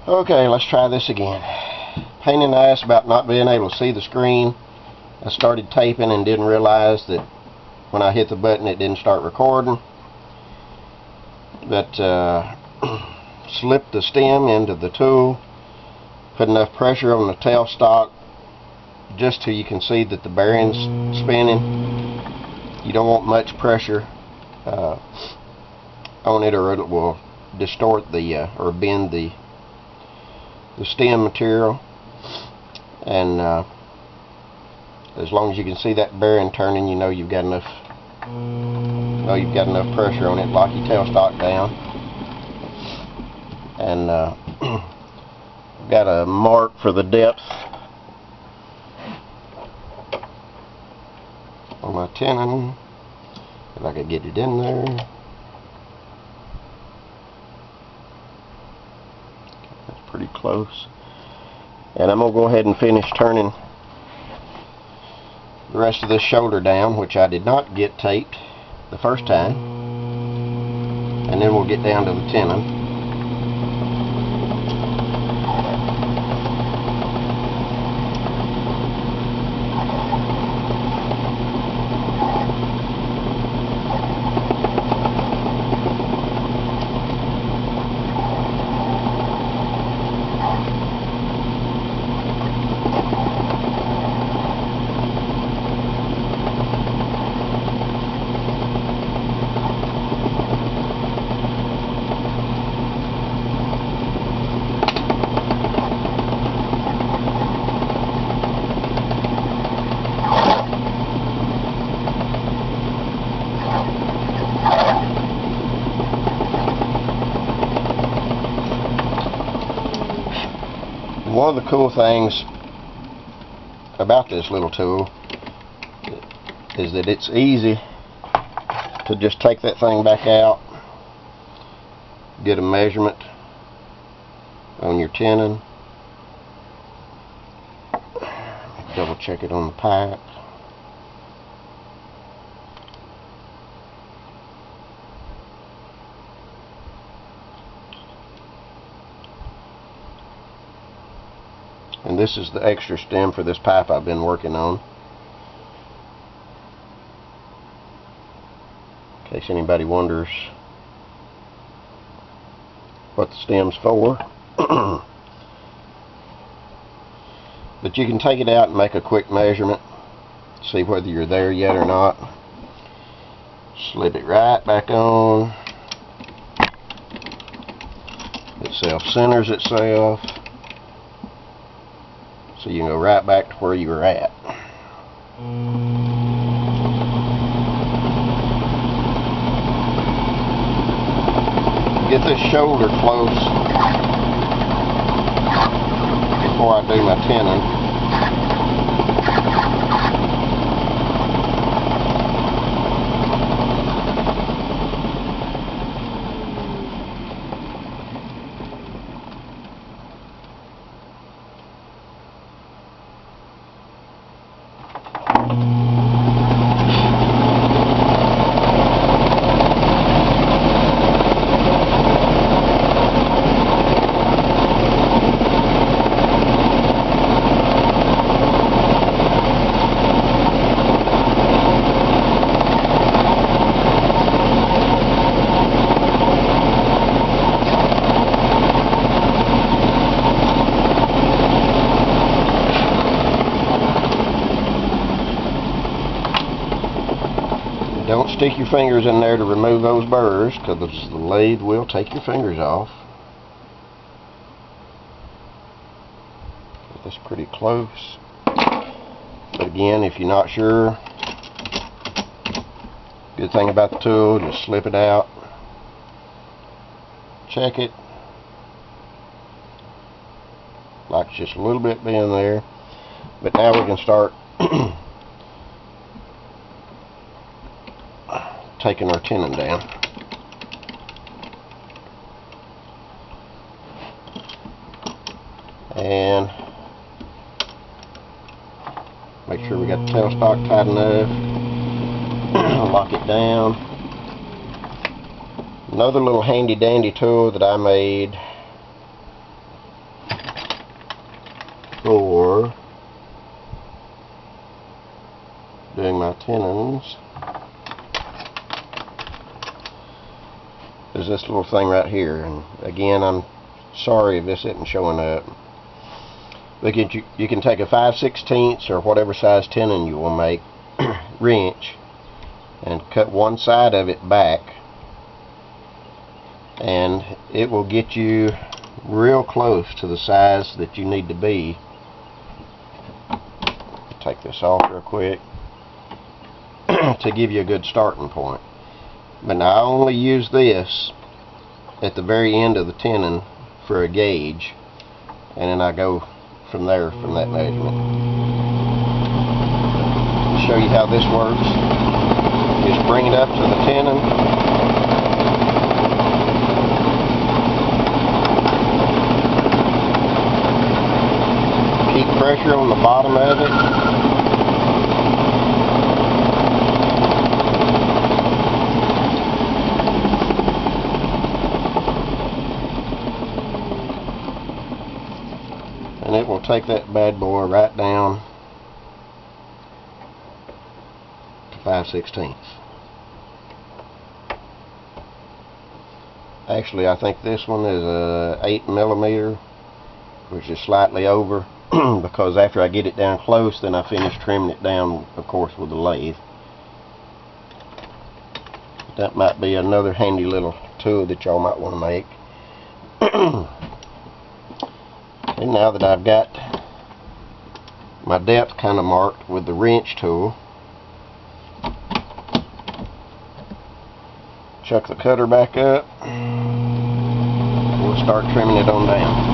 Okay, let's try this again. Pain in the ass about not being able to see the screen. I started taping and didn't realize that when I hit the button it didn't start recording. But slipped the stem into the tool, put enough pressure on the tailstock just till you can see that the bearing's spinning. You don't want much pressure on it, or it will distort or bend the stem material. And as long as you can see that bearing turning, you know you've got enough. Pressure on it. Lock your tailstock down, and got a mark for the depth on my tenon. If I could get it in there. That's pretty close. And I'm going to go ahead and finish turning the rest of this shoulder down, which I did not get taped the first time. And then we'll get down to the tenon. One of the cool things about this little tool is that it's easy to just take that thing back out, get a measurement on your tenon, double check it on the pipe. And this is the extra stem for this pipe I've been working on, in case anybody wonders what the stem's for. But you can take it out and make a quick measurement, see whether you're there yet or not. Slip it right back on. It self-centers itself, so you can go right back to where you were at. Get this shoulder close before I do my tenon. Don't stick your fingers in there to remove those burrs, because the lathe will take your fingers off. Get this pretty close. But again, if you're not sure, good thing about the tool, just slip it out, check it, like it's just a little bit bend there. But now we can start taking our tenon down. And make sure we got the tailstock tight enough. Lock it down. Another little handy dandy tool that I made before doing my tenons is this little thing right here. And again, I'm sorry if this isn't showing up. But you can take a 5/16 or whatever size tenon you will make, wrench, and cut one side of it back, and it will get you real close to the size that you need to be. Take this off real quick to give you a good starting point. But now I only use this at the very end of the tenon for a gauge, and then I go from there from that measurement. To show you how this works, just bring it up to the tenon, keep pressure on the bottom of it, and it will take that bad boy right down to 5/16. Actually, I think this one is a 8mm, which is slightly over, because after I get it down close, then I finish trimming it down, of course, with the lathe. That might be another handy little tool that y'all might want to make. And now that I've got my depth kind of marked with the wrench tool, chuck the cutter back up, we'll start trimming it on down.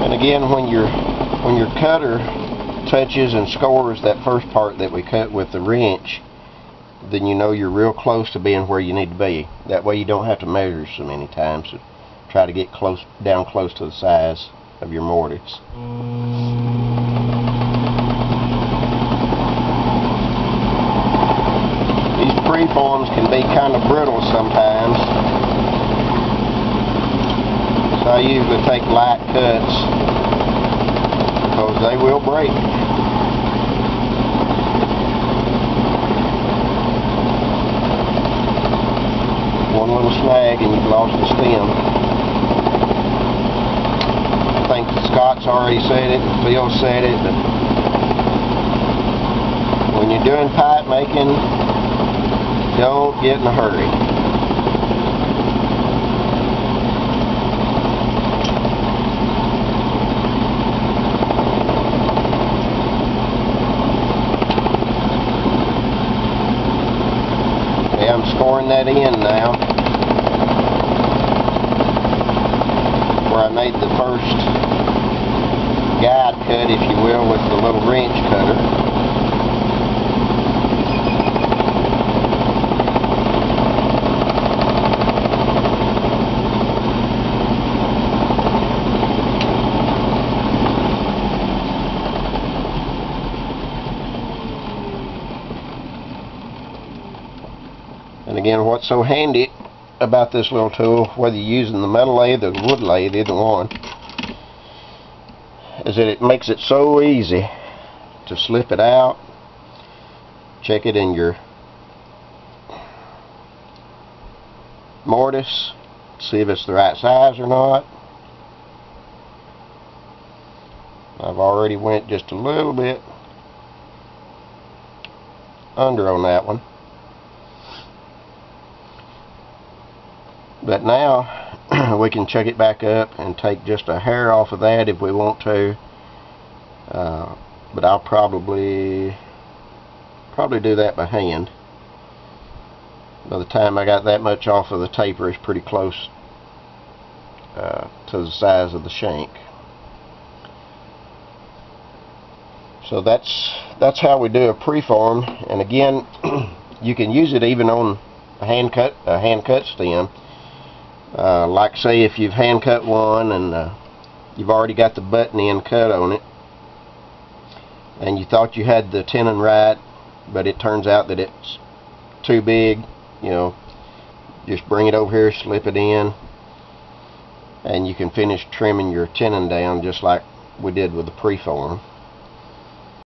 Again, when your cutter touches and scores that first part that we cut with the wrench, then you know you're real close to being where you need to be. That way you don't have to measure so many times to try to get down close to the size of your mortise. These preforms can be kind of brittle sometimes, so I usually take light cuts, because they will break. One little snag and you've lost the stem. I think Scott's already said it, and Phil said it, but when you're doing pipe making, don't get in a hurry. I'm scoring that in now, where I made the first guide cut, if you will, with the little wrench cutter. And again, what's so handy about this little tool, whether you're using the metal lathe or the wood lathe, either one, is that it makes it so easy to slip it out, check it in your mortise, see if it's the right size or not. I've already went just a little bit under on that one. But now we can check it back up and take just a hair off of that if we want to. but I'll probably do that by hand. By the time I got that much off of the taper, it's pretty close to the size of the shank. So that's how we do a preform. And again, you can use it even on a hand cut stem. Like say if you've hand cut one and you've already got the button end cut on it, and you thought you had the tenon right, but it turns out that it's too big, you know, just bring it over here, slip it in, and you can finish trimming your tenon down just like we did with the preform.